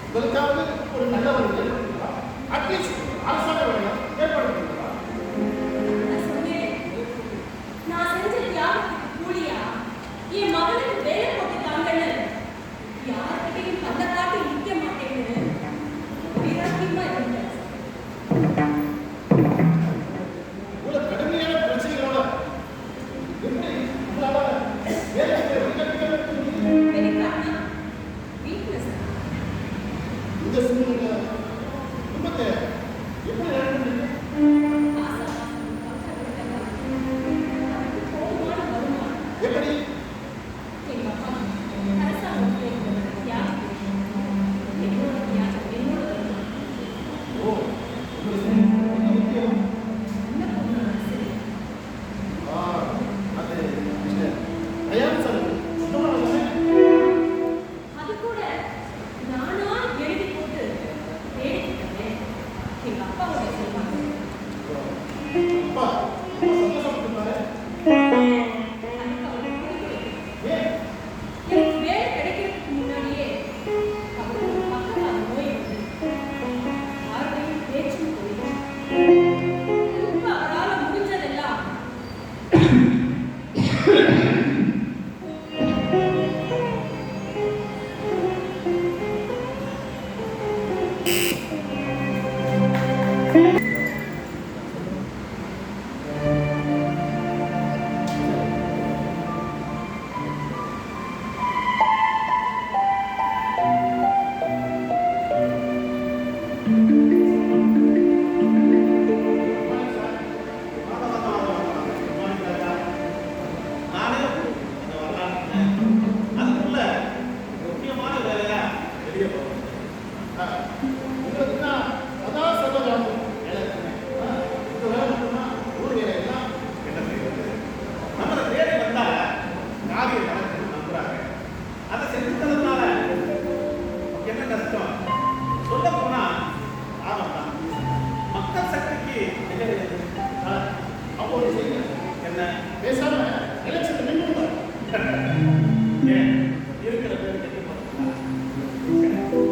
உங்களுக்காவது ஒரு நல்ல வழி ஏற்படுத்தலாம். அட்லீஸ்ட் அரசாங்க வேலையை ஏற்படுத்திக்கலாம். நான் சொன்னேன், நான் செஞ்ச தியாகத்துக்கு கூலியா என் மகனுக்கு வேலை போட்டுட்டாங்கன்னு யார்கிட்டையும் கண்ணை காட்டி நிற்க மாட்டேன்னு வைராக்கியமா இருந்தேன். இவ்வளவு கடுமையான பிரச்சனைகளோட எப்படி உங்களால வேலையை வெளிக்கட்ட முடியும்? வெளிக்காட்டினா வீக்னஸ். இந்த சூழ்நிலை குடும்பத்தை எப்படி நடத்துறீங்க? எப்படி? ஓ, உங்களுக்கு என்ன முக்கியம்? அது மிஸ்டர் தயார் சார் சுத்தமாக அது கூட நானா எழுதி போட்டு தேடிக்கிட்டேன். எங்க அப்பாவோட சொல்லுவாங்க. அப்பா சந்தோஷப்பட்டுருப்பாரு. அதுக்கு அவருக்கு பிடிக்கல. ஏன்? எனக்கு வேலை கிடைக்கிறதுக்கு முன்னாடியே அவருக்கு பக்கத்துல நோய் வந்து யாருடையும் பேச்சும் போயிடும். இப்ப அவரால் முடிஞ்சதெல்லாம் உங்களுக்கு தான் அதான் சர்வகாலம் வேலை இருக்குங்க. இந்த வேலை மட்டும்னா ஊர் வேலை எல்லாம் என்ன செய்வது? நம்மளை தேடி வந்தா காரியம் நடக்குதுன்னு நம்புறாங்க. அதை செஞ்சுட்டதுனால நமக்கு என்ன கஷ்டம்? சொல்ல போனா ஆமாம் தான். மக்கள் சக்திக்கு நிகழ்கிறது. அப்போ ஒரு செய்யுங்க. என்ன பேசாம